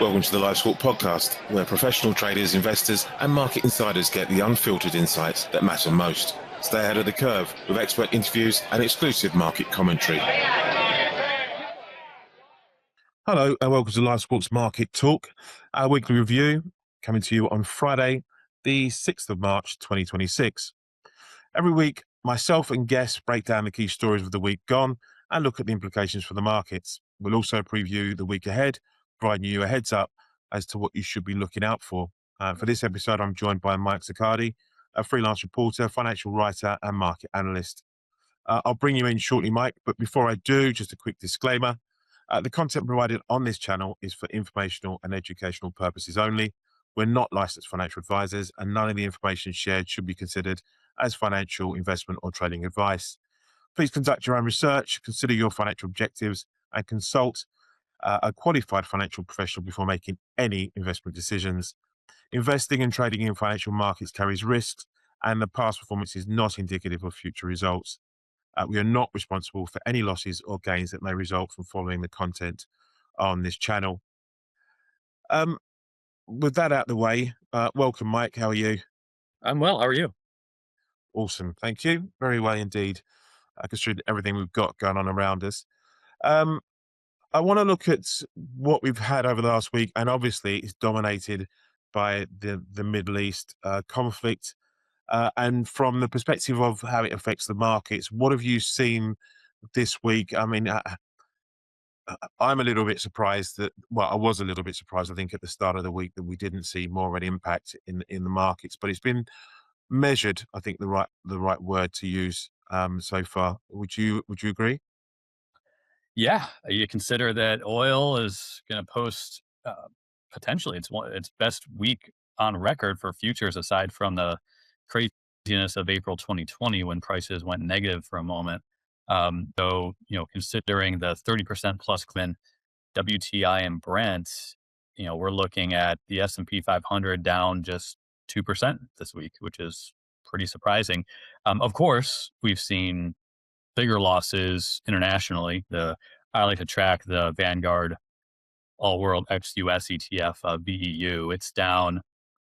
Welcome to the LiveSquawk podcast, where professional traders, investors, and market insiders get the unfiltered insights that matter most. Stay ahead of the curve with expert interviews and exclusive market commentary. Hello, and welcome to LiveSquawk's Market Talk, our weekly review coming to you on Friday, the 6th of March, 2026. Every week, myself and guests break down the key stories of the week gone and look at the implications for the markets. We'll also preview the week ahead, providing you a heads up as to what you should be looking out for. For this episode, I'm joined by Mike Zaccardi, a freelance reporter, financial writer, and market analyst. I'll bring you in shortly, Mike, but before I do, just a quick disclaimer. The content provided on this channel is for informational and educational purposes only. We're not licensed financial advisors, and none of the information shared should be considered as financial, investment, or trading advice. Please conduct your own research, consider your financial objectives, and consult a qualified financial professional before making any investment decisions. Investing and trading in financial markets carries risks, and the past performance is not indicative of future results. We are not responsible for any losses or gains that may result from following the content on this channel. With that out of the way, welcome, Mike. How are you? I'm well. How are you? Awesome. Thank you. Very well indeed, considering everything we've got going on around us. I want to look at what we've had over the last week, and obviously it's dominated by the Middle East conflict. And from the perspective of how it affects the markets, what have you seen this week? I mean, I'm a little bit surprised I was a little bit surprised, I think, at the start of the week that we didn't see more of an impact in the markets, but it's been measured, I think the right word to use so far. Would you agree? Yeah, you consider that oil is going to post potentially its best week on record for futures, aside from the craziness of April 2020 when prices went negative for a moment. Though, considering the 30% plus in WTI and Brent, we're looking at the S&P 500 down just 2% this week, which is pretty surprising. Of course, we've seen bigger losses internationally. I like to track the Vanguard All World ex-US ETF, VEU. It's down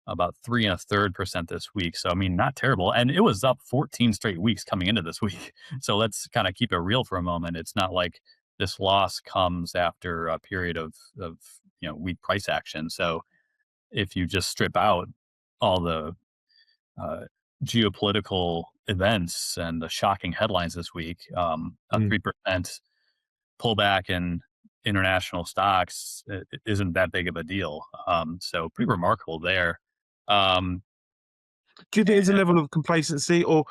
about 3.33% this week. So, I mean, not terrible. And it was up 14 straight weeks coming into this week. So let's kind of keep it real for a moment. It's not like this loss comes after a period of weak price action. So if you just strip out all the geopolitical events and the shocking headlines this week, a 3% pullback in international stocks isn't that big of a deal. So pretty remarkable there. Do you think there's a level of complacency, or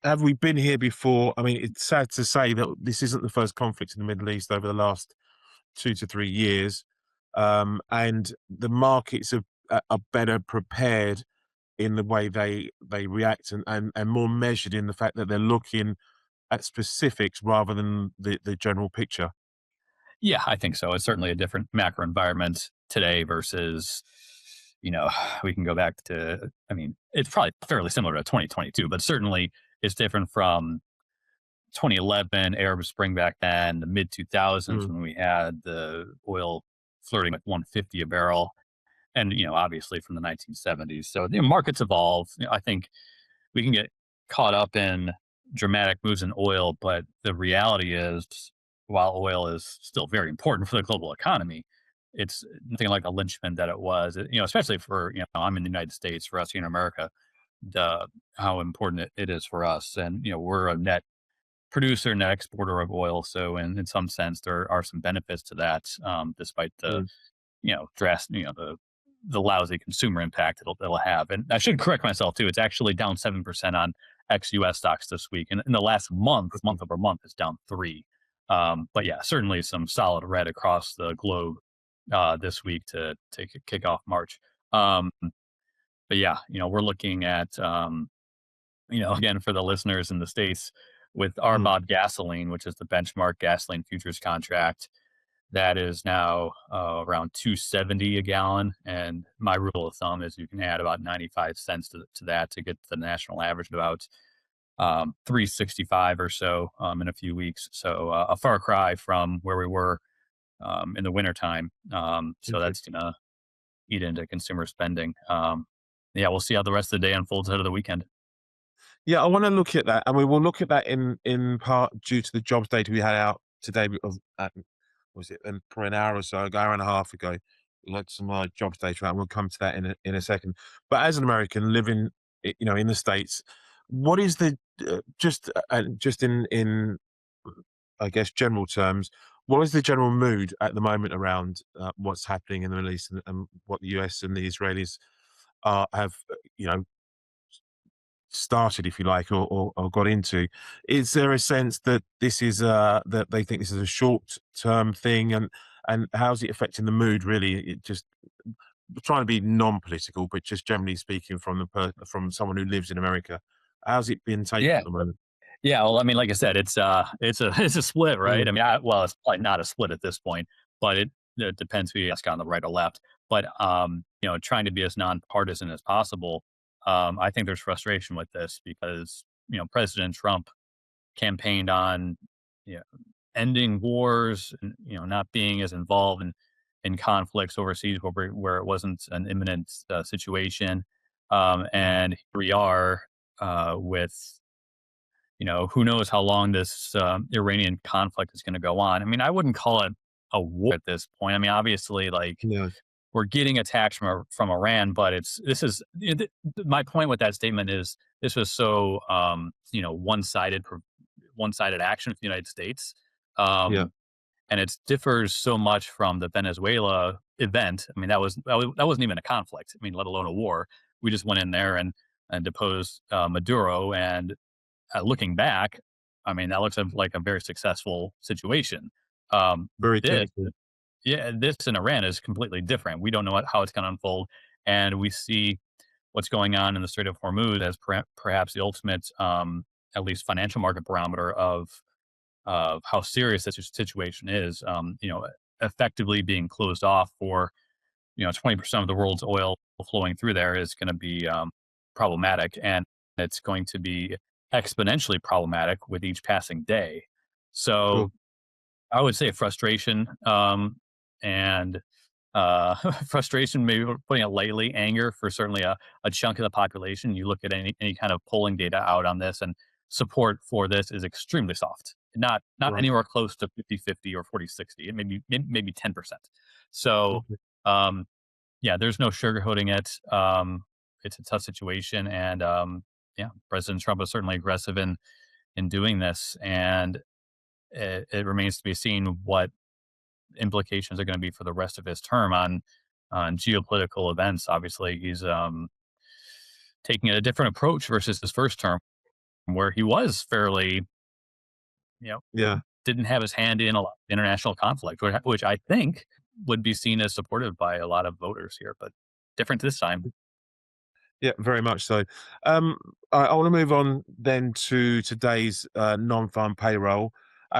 have we been here before? I mean, it's sad to say that this isn't the first conflict in the Middle East over the last 2 to 3 years, and the markets are better prepared in the way they react and more measured in the fact that they're looking at specifics rather than the general picture. Yeah, I think so. It's certainly a different macro environment today versus, we can go back to, I mean, it's probably fairly similar to 2022, but certainly it's different from 2011, Arab Spring back then, the mid 2000s when we had the oil flirting with 150 a barrel, and, obviously from the 1970s. So the markets evolve. I think we can get caught up in dramatic moves in oil, but the reality is, while oil is still very important for the global economy, it's nothing like the linchpin that it was, especially for, I'm in the United States, for us here in America, how important it is for us. And, we're a net producer, net exporter of oil. So in some sense, there are some benefits to that, despite the, the lousy consumer impact it'll have. And I should correct myself too. It's actually down 7% on ex-US stocks this week. And in the last month over month, it's down 3%. But yeah, certainly some solid red across the globe this week to kick off March. But yeah, we're looking at, again, for the listeners in the States, with RBOB gasoline, which is the benchmark gasoline futures contract, that is now around $2.70 a gallon. And my rule of thumb is you can add about 95 cents to that to get the national average at about $3.65 or so in a few weeks. So a far cry from where we were in the wintertime. So Okay. that's gonna eat into consumer spending. Yeah, we'll see how the rest of the day unfolds ahead of the weekend. Yeah, I want to look at that, and we will look at that in part due to the jobs data we had out today. Of was it for an hour or so ago, hour and a half ago? We had some jobs data out, and we'll come to that in a second. But as an American living, in the States, what is the just in I guess general terms, what is the general mood at the moment around what's happening in the Middle East and what the US and the Israelis have started, if you like, or got into? Is there a sense that this is that they think this is a short term thing, and how's it affecting the mood? Really, it just trying to be non-political, but just generally speaking, from from someone who lives in America, how's it been taken Yeah. at the moment? Yeah, well, I mean, like I said, it's a it's a split, right? Mm, I mean, well, it's probably not a split at this point, but it depends who you ask on the right or left. But trying to be as nonpartisan as possible. I think there's frustration with this because President Trump campaigned on you know, ending wars and not being as involved in conflicts overseas where it wasn't an imminent situation. mm, And here we are with who knows how long this Iranian conflict is going to go on. I mean, I wouldn't call it a war at this point. I mean, obviously, like yeah, we're getting attacks from Iran, but this is my point with that statement is this was so one sided action for the United States, yeah, um, and it differs so much from the Venezuela event. I mean, that wasn't even a conflict. I mean, let alone a war. We just went in there and deposed Maduro, and looking back, I mean, that looks like a very successful situation. very This, technical. yeah, this in Iran is completely different. We don't know how it's going to unfold, and we see what's going on in the Strait of Hormuz as perhaps the ultimate, at least financial market barometer of how serious this situation is. Effectively being closed off for 20% of the world's oil flowing through there is going to be problematic, and it's going to be exponentially problematic with each passing day. So Sure. I would say frustration, and frustration, maybe we're putting it lightly, anger for certainly a chunk of the population. You look at any kind of polling data out on this, and support for this is extremely soft. Not Right. anywhere close to 50-50 or 40-60. It maybe 10%. So Okay. um, yeah, there's no sugarcoating it. It's a tough situation, and yeah, President Trump is certainly aggressive in doing this, and it remains to be seen what implications are going to be for the rest of his term on geopolitical events. Obviously, he's taking a different approach versus his first term, where he was fairly, you know, Yeah. didn't have his hand in a lot of international conflict, which I think would be seen as supportive by a lot of voters here, but different this time. Yeah, very much so. Um, I want to move on then to today's non-farm payroll,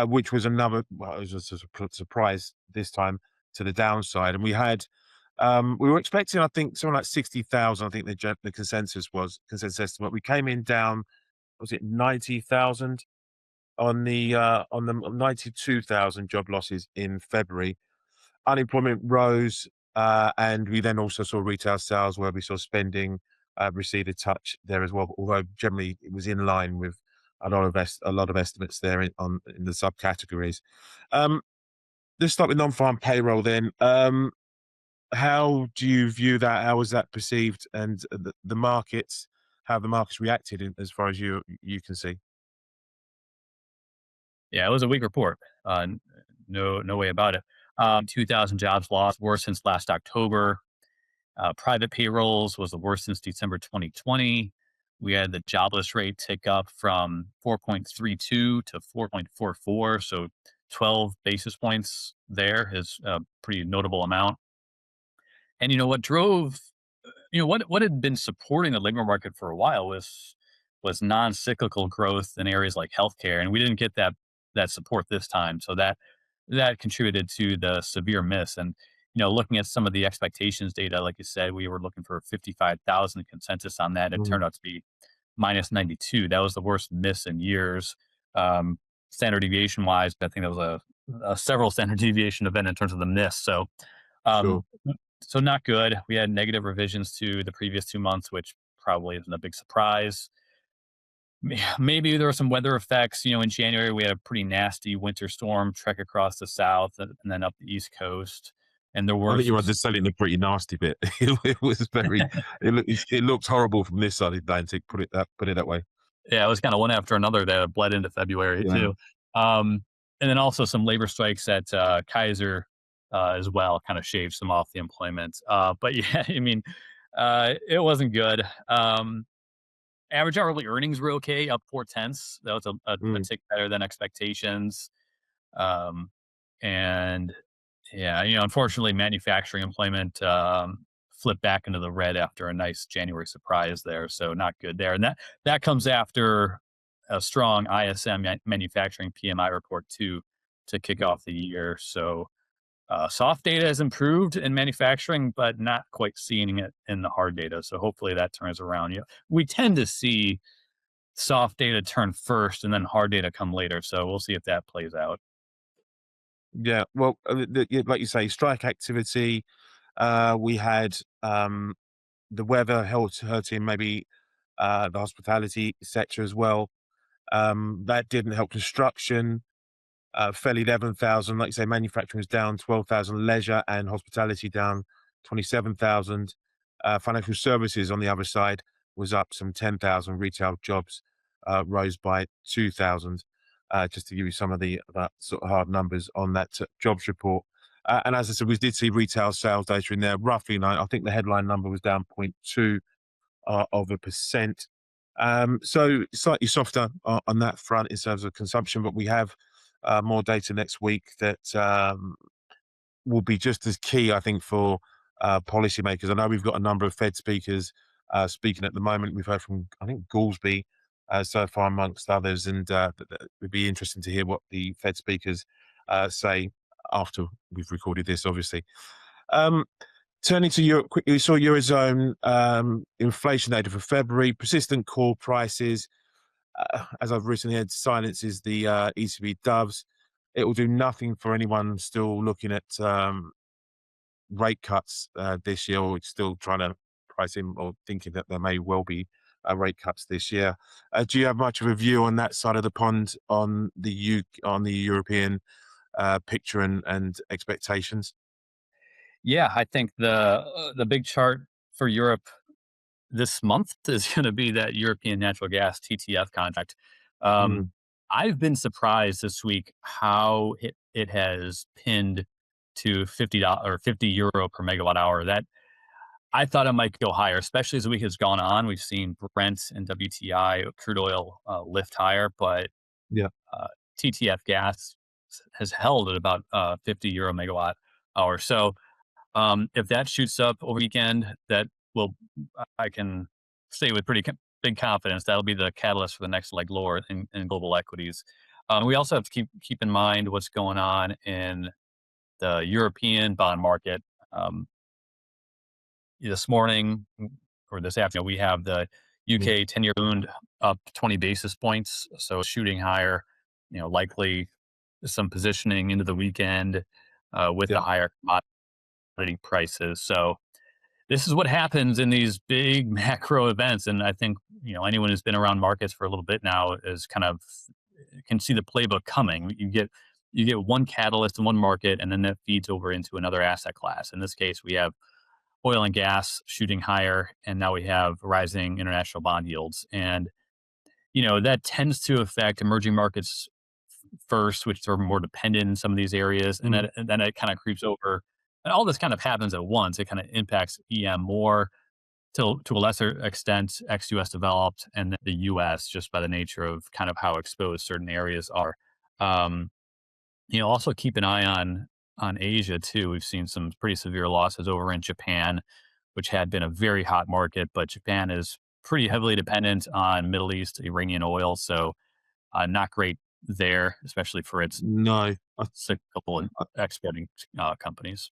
which was another. Well, it was a surprise this time to the downside, and we were expecting, I think, something like 60,000. I think the consensus estimate. We came in down. Was it 90,000 on the 92,000 job losses in February? Unemployment rose, and we then also saw retail sales where we saw spending recede a touch there as well. Although generally it was in line with a lot of estimates there in the subcategories. Um, let's start with non-farm payroll then. How do you view that? How was that perceived, and the markets? How the markets reacted as far as you can see? Yeah, it was a weak report. No way about it. 2,000 jobs lost, worse since last October. Private payrolls was the worst since December 2020. We had the jobless rate tick up from 4.32 to 4.44, so 12 basis points there is a pretty notable amount. And what drove, what had been supporting the labor market for a while was non-cyclical growth in areas like healthcare, and we didn't get that support this time. So that contributed to the severe miss. And looking at some of the expectations data, like you said, we were looking for 55,000 consensus on that. It Mm, turned out to be minus 92. That was the worst miss in years. Standard deviation wise, I think that was several standard deviation event in terms of the miss. So, Sure. um, so not good. We had negative revisions to the previous 2 months, which probably isn't a big surprise. Maybe there were some weather effects. In January we had a pretty nasty winter storm trek across the south and then up the east coast, and there I were think some. you're underselling the pretty nasty bit. It was very. It looked horrible from this side of the Atlantic. Put it that way. Yeah, it was kind of one after another that bled into February Yeah. too. And then also some labor strikes at Kaiser as well, kind of shaved some off the employment. But yeah, I mean, it wasn't good. Average hourly earnings were okay, up 4 tenths. That was a Mm. tick better than expectations. Um, and yeah, unfortunately, manufacturing employment flipped back into the red after a nice January surprise there. So not good there. And that comes after a strong ISM manufacturing PMI report too to kick Yeah. off the year. So soft data has improved in manufacturing, but not quite seeing it in the hard data. So hopefully that turns around. We tend to see soft data turn first and then hard data come later. So we'll see if that plays out. Yeah. Well, like you say, strike activity. We had the weather hurting maybe the hospitality sector as well. That didn't help construction. Fell 11,000. Like you say, manufacturing was down 12,000. Leisure and hospitality down 27,000. Financial services on the other side was up some 10,000. Retail jobs rose by 2,000. Just to give you some of the sort of hard numbers on that jobs report. And as I said, we did see retail sales data in there, roughly nine. I think the headline number was down 0.2 of a percent. So slightly softer on that front in terms of consumption, but we have more data next week that will be just as key, I think, for policymakers. I know we've got a number of Fed speakers speaking at the moment. We've heard from, I think, Goolsby so far, amongst others, and it would be interesting to hear what the Fed speakers say after we've recorded this, obviously. Um, Turning to Europe quickly, we saw Eurozone inflation data for February, persistent core prices. As I've recently heard, silences the ECB doves. It will do nothing for anyone still looking at rate cuts this year, or still trying to price in or thinking that there may well be rate cuts this year. Do you have much of a view on that side of the pond on on the European picture and expectations? Yeah, I think the big chart for Europe this month is going to be that European natural gas TTF contract. Um, Mm, I've been surprised this week how it has pinned to $50 or €50 per megawatt hour. That I thought it might go higher, especially as the week has gone on. We've seen Brent and WTI crude oil lift higher, but yeah. uh, TTF gas has held at about €50 megawatt hour. So if that shoots up over the weekend, that will I can say with pretty big confidence that'll be the catalyst for the next leg lower in global equities. We also have to keep in mind what's going on in the European bond market. Um, this morning or this afternoon, we have the Mm, UK 10-year bond up 20 basis points, so shooting higher. Likely some positioning into the weekend with the yeah. higher commodity prices. So this is what happens in these big macro events, and I think anyone who's been around markets for a little bit now is kind of can see the playbook coming. You get one catalyst in one market, and then that feeds over into another asset class. In this case, we have oil and gas shooting higher, and now we have rising international bond yields, and that tends to affect emerging markets first, which are more dependent in some of these areas, and Mm, then it kind of creeps over. And all this kind of happens at once. It kind of impacts EM more to a lesser extent, ex-US developed, and the US just by the nature of kind of how exposed certain areas are. Um, also keep an eye on Asia too. We've seen some pretty severe losses over in Japan, which had been a very hot market, but Japan is pretty heavily dependent on Middle East Iranian oil, so not great there, especially for its no. cyclical and exporting companies.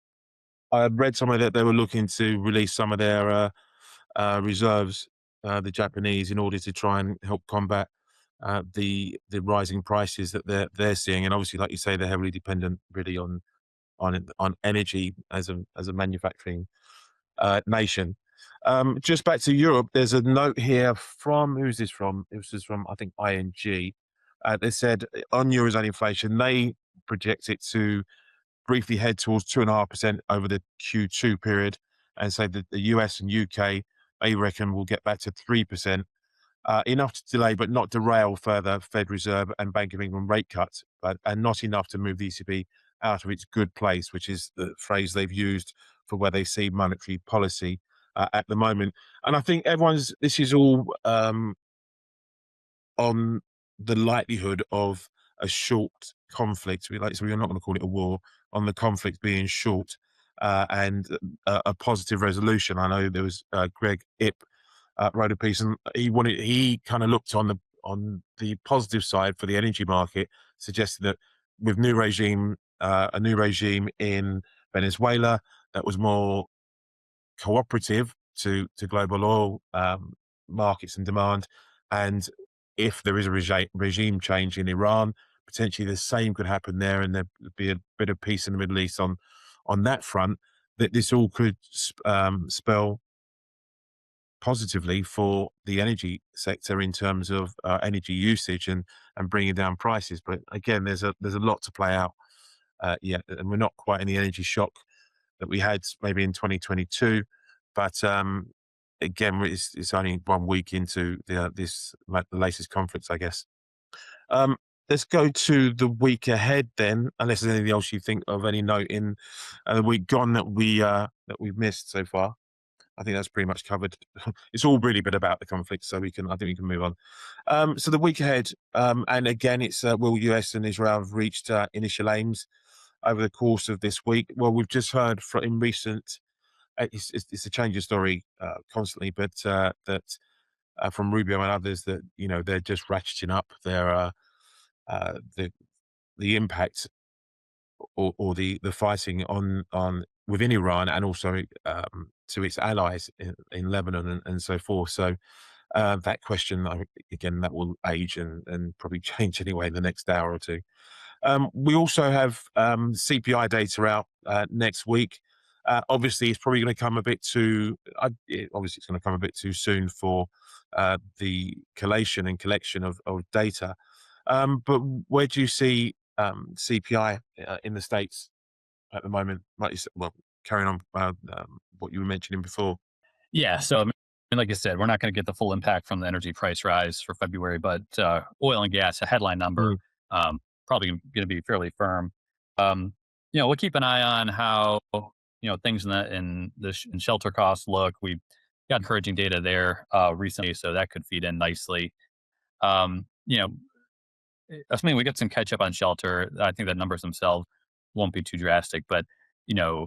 I read somewhere that they were looking to release some of their reserves, the Japanese, in order to try and help combat the rising prices that they're seeing, and obviously, like you say, they're heavily dependent really on energy as a manufacturing nation. Just back to Europe, there's a note here from who's this from? This is from I think ING. They said on Eurozone inflation, they project it to briefly head towards 2.5% over the Q2 period, and say that the US and UK, they reckon, will get back to 3%. Enough to delay but not derail further Fed Reserve and Bank of England rate cuts, and not enough to move the ECB out of its good place, which is the phrase they've used for where they see monetary policy at the moment. And I think this is all on the likelihood of a short conflict. So we're not going to call it a war, on the conflict being short, and a positive resolution. I know there was Greg Ip wrote a piece, and he kind of looked on the positive side for the energy market, suggesting that with a new regime in Venezuela that was more cooperative to global oil markets and demand, and if there is a regime change in Iran, potentially the same could happen there, and there'd be a bit of peace in the Middle East on that front. That this all could spell positively for the energy sector in terms of energy usage and bringing down prices. But again, there's a lot to play out yet, and we're not quite in the energy shock that we had maybe in 2022. But again, it's only 1 week into the latest conflicts, I guess. Um, let's go to the week ahead then, unless there's anything else you think of any note in the week gone that we've missed so far. I think that's pretty much covered. It's all really been about the conflict, so I think we can move on. So the week ahead, and again, it's will US and Israel have reached initial aims over the course of this week? Well, we've just heard in recent. It's a change of story constantly, but that from Rubio and others that they're just ratcheting up their the impact or the fighting on within Iran, and also to its allies in Lebanon and so forth. So that question, again, that will age and probably change anyway in the next hour or two. We also have CPI data out next week. Obviously, it's probably going to come a bit too. Obviously, it's going to come a bit too soon for the collation and collection of data. But where do you see CPI in the States at the moment? Well, carrying on what you were mentioning before. Yeah. So, I mean, like I said, we're not going to get the full impact from the energy price rise for February, but oil and gas, a headline number, Mm. probably going to be fairly firm. We'll keep an eye on how things in shelter costs look. We got encouraging data there recently, so that could feed in nicely. Um, you know, Assuming we get some catch up on shelter, I think the numbers themselves won't be too drastic, but you know,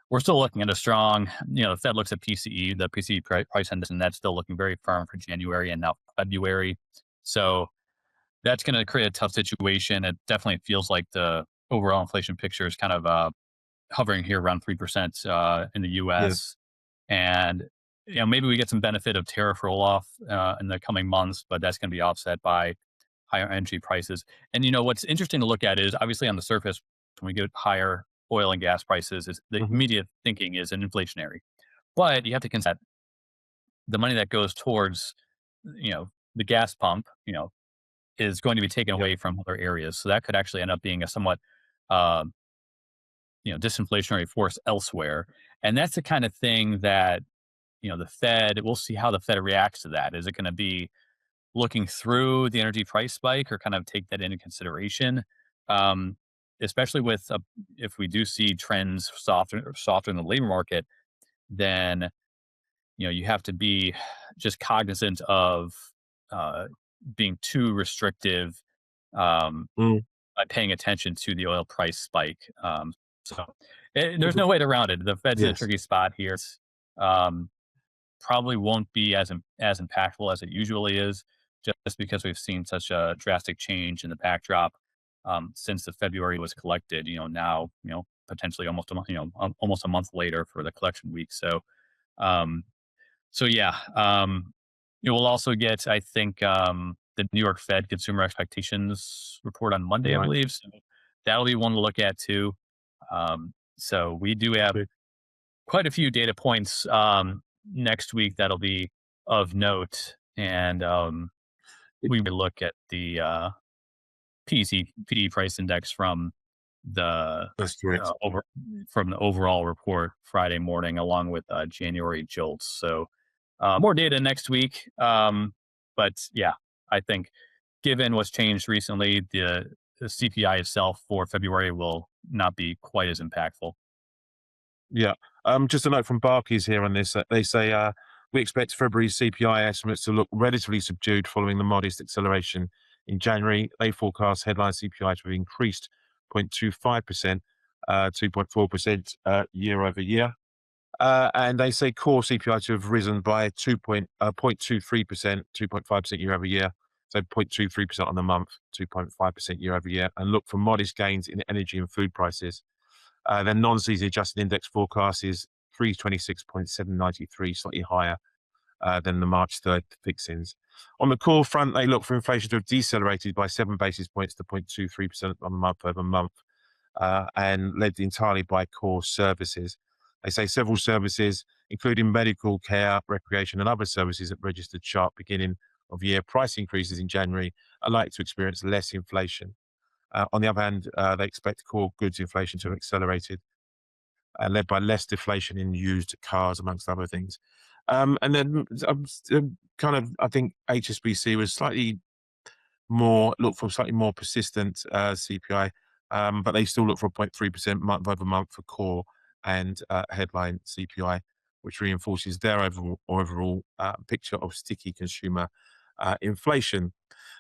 we're still looking at a strong, the Fed looks at PCE, the PCE price index, and that's still looking very firm for January and now February. So that's going to create a tough situation. It definitely feels like the overall inflation picture is kind of hovering here around 3% in the Yeah. US. And maybe we get some benefit of tariff roll off in the coming months, but that's going to be offset by higher energy prices. And what's interesting to look at is obviously on the surface, when we get higher oil and gas prices, is the Mhm. immediate thinking is an inflationary. But you have to consider the money that goes towards, the gas pump, is going to be taken Yeah. away from other areas. So that could actually end up being a somewhat, uh, disinflationary force elsewhere. And that's the kind of thing that, the Fed, we'll see how the Fed reacts to that. Is it going to be looking through the energy price spike or kind of take that into consideration? Um, Especially with if we do see trends softer in the labor market, then you have to be just cognizant of uh, being too restrictive um, Mm. by paying attention to the oil price spike. There's Mhm. no way around it. The Fed's in a Yes. tricky spot here. Um, Probably won't be as impactful as it usually is, just because we've seen such a drastic change in the backdrop since the February was collected. Now potentially almost a month, almost a month later for the collection week. Um, so yeah, we'll also get, I think, the New York Fed consumer expectations report on Monday, I Right. believe. So that'll be one to look at too. So we do have Okay. quite a few data points next week that'll be of note, and we may look at the PCP price index the That's correct. over from the overall report Friday morning, along with January jolts. So more data next week. But yeah, I think given what's changed recently, the CPI itself for February will not be quite as impactful. Yeah. Just a note from Barclays here on this. They say we expect February's CPI estimates to look relatively subdued following the modest acceleration in January. They forecast headline CPI to have increased 0.25%, 2.4% year over year. And they say core CPI to have risen by 0.23%, 2.5% year over year. So 0.23% on the month, 2.5% year over year, and look for modest gains in energy and food prices. Then non-season adjusted index forecast is 326.793, slightly higher than the March 3rd fixings. On the core front, they look for inflation to have decelerated by 7 basis points to 0.23% on the month over month, and led entirely by core services. They say several services, including medical care, recreation, and other services that registered sharp beginning of year price increases in January, are likely to experience less inflation. On the other hand, they expect core goods inflation to have accelerated, led by less deflation in used cars, amongst other things. And then kind of, I think HSBC was look for slightly more persistent CPI, but they still look for 0.3% month over month for core and headline CPI, which reinforces their overall picture of sticky consumer inflation.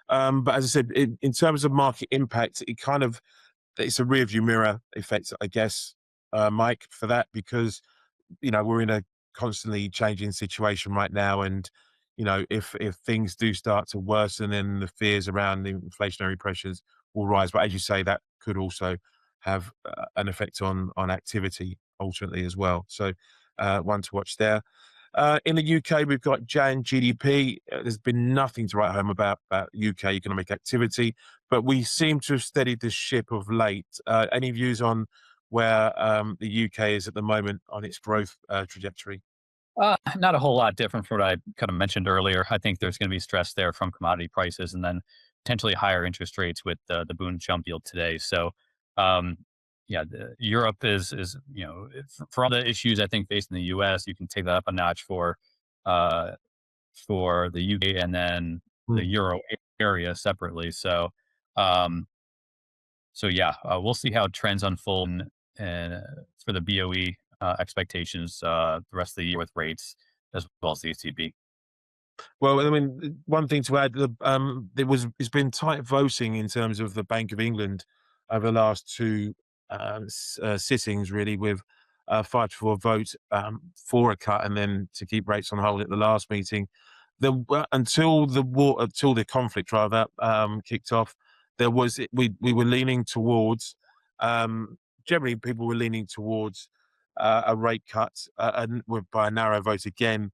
But as I said, in terms of market impact, it's a rear view mirror effect, I guess, Mike, for that, because we're in a constantly changing situation right now, and if things do start to worsen, then the fears around the inflationary pressures will rise. But as you say, that could also have an effect on activity ultimately as well. So one to watch there. In the UK, we've got Jan GDP. There's been nothing to write home about UK economic activity, but we seem to have steadied the ship of late. Any views on where the UK is at the moment on its growth trajectory? Not a whole lot different from what I kind of mentioned earlier. I think there's going to be stress there from commodity prices, and then potentially higher interest rates with the Bund jump yield today. So, um, yeah, Europe is for all the issues I think facing the U.S., you can take that up a notch uh, for the UK and then the Hmm. Euro area separately. Um, so yeah, we'll see how trends unfold and for the BoE expectations the rest of the year with rates as well as the ECB. Well, I mean, one thing to add, it's been tight voting in terms of the Bank of England over the last two sittings, really, with 5-4 vote for a cut, and then to keep rates on hold at the last meeting. Until the conflict rather kicked off, we were leaning towards um, generally people were leaning towards a rate cut, and by a narrow vote again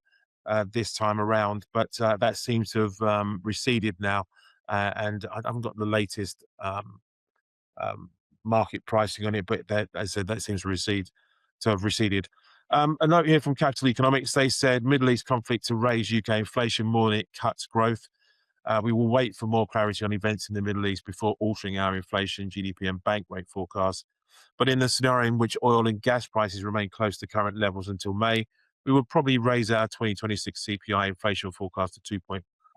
this time around, but that seems to have receded now, and I haven't got the latest um, market pricing on it, but as I said, that seems to have receded. A note here from Capital Economics: they said Middle East conflict to raise UK inflation more than it cuts growth. We will wait for more clarity on events in the Middle East before altering our inflation, GDP, and bank rate forecasts. But in the scenario in which oil and gas prices remain close to current levels until May, we would probably raise our 2026 CPI inflation forecast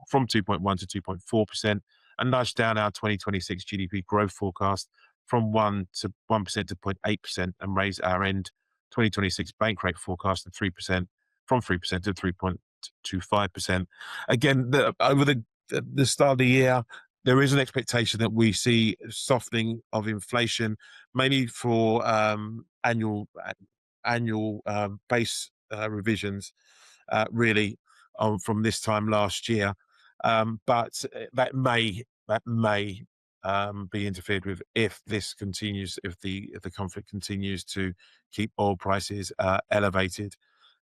from 2.1 to 2.4%, and nudge down our 2026 GDP growth forecast from 1% to 0.8%, and raise our end 2026 bank rate forecast to 3% from 3% to 3.25%. Again, over the start of the year, there is an expectation that we see softening of inflation, mainly for annual base revisions, really, from this time last year. But that may be interfered with if this continues, if the conflict continues to keep oil prices elevated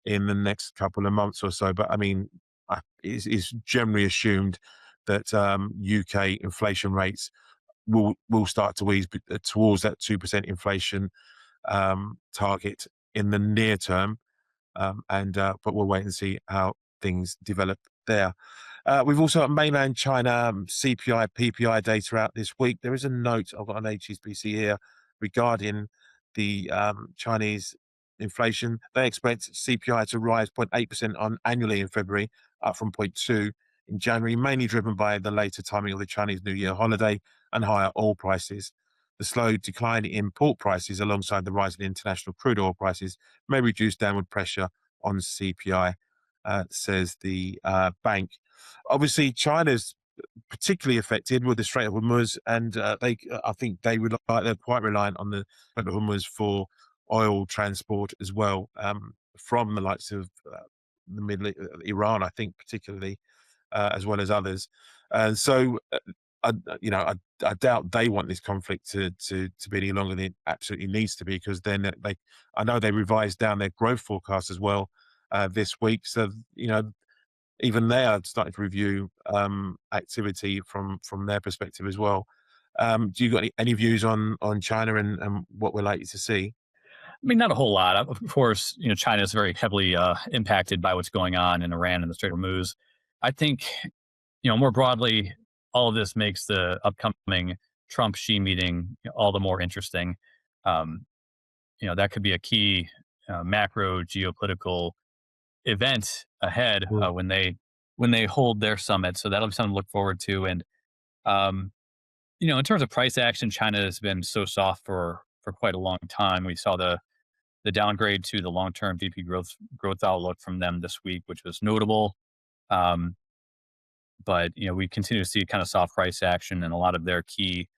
in the next couple of months or so. But I mean, it's generally assumed that UK inflation rates will start to ease towards that 2% inflation target in the near term. But we'll wait and see how things develop there. We've also got mainland China CPI, PPI data out this week. There is a note, I've got an HSBC here, regarding the Chinese inflation. They expect CPI to rise 0.8% annually in February, up from 0.2% in January, mainly driven by the later timing of the Chinese New Year holiday and higher oil prices. The slow decline in pork prices alongside the rise in international crude oil prices may reduce downward pressure on CPI, says the bank. Obviously, China's particularly affected with the Strait of Hormuz, and I think they're quite reliant on the Strait of Hormuz for oil transport as well, from the likes of the Middle East, Iran, I think particularly, as well as others. And so, I doubt they want this conflict to be any longer than it absolutely needs to be, because then I know they revised down their growth forecast as well this week. So, even they are starting to review activity from their perspective as well. Do you got any views on China and what we're likely to see? I mean, not a whole lot. Of course, China is very heavily impacted by what's going on in Iran and the Strait of Hormuz. I think, more broadly, all of this makes the upcoming Trump-Xi meeting all the more interesting. That could be a key macro geopolitical event ahead when they hold their summit. So that'll be something to look forward to. And in terms of price action, China has been so soft for quite a long time. We saw the downgrade to the long-term GDP growth outlook from them this week, which was notable. But we continue to see kind of soft price action in a lot of their key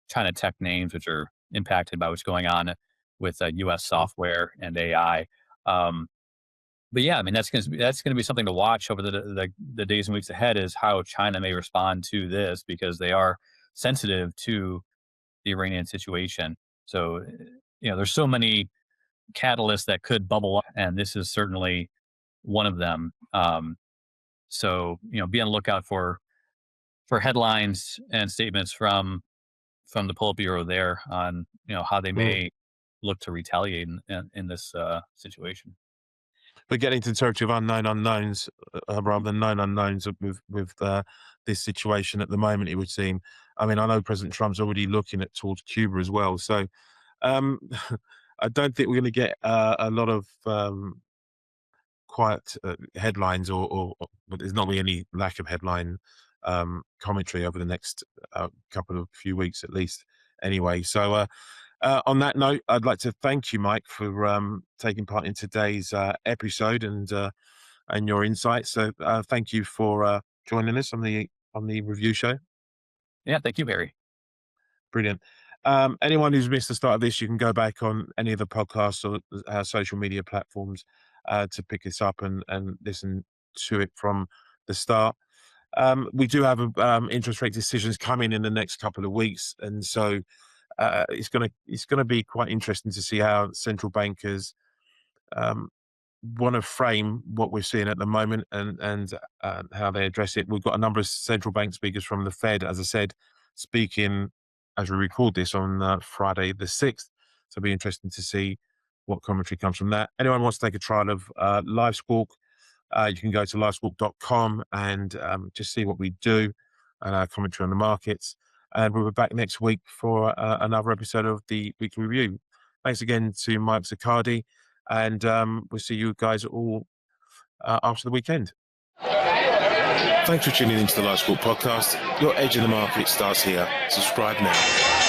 China tech names, which are impacted by what's going on with U.S. software and AI. But yeah, I mean, that's going to be something to watch over the days and weeks ahead, is how China may respond to this, because they are sensitive to the Iranian situation. So, there's so many catalysts that could bubble up, and this is certainly one of them. So, be on the lookout for headlines and statements from the Politburo there on, how they may look to retaliate in this situation. We're getting to the territory of unknown unknowns rather than known unknowns with this situation at the moment, it would seem. I mean, I know President Trump's already looking towards Cuba as well. So I don't think we're going to get a lot of quiet headlines, but there's not going to be any lack of headline commentary over the next few weeks at least anyway. So on that note, I'd like to thank you, Mike, for taking part in today's episode and your insights. So thank you for joining us on the review show. Yeah, thank you, Barry. Brilliant. Anyone who's missed the start of this, you can go back on any of the podcasts or our social media platforms to pick this up and listen to it from the start. We do have interest rate decisions coming in the next couple of weeks, and so it's gonna be quite interesting to see how central bankers want to frame what we're seeing at the moment and how they address it. We've got a number of central bank speakers from the Fed, as I said, speaking as we record this on Friday the 6th. So it'll be interesting to see what commentary comes from that. Anyone wants to take a trial of LiveSquawk, you can go to livesquawk.com and just see what we do and our commentary on the markets. And we'll be back next week for another episode of the Weekly Review. Thanks again to Mike Zaccardi, and we'll see you guys all after the weekend. Thanks for tuning into the LiveSquawk podcast. Your edge in the market starts here. Subscribe now.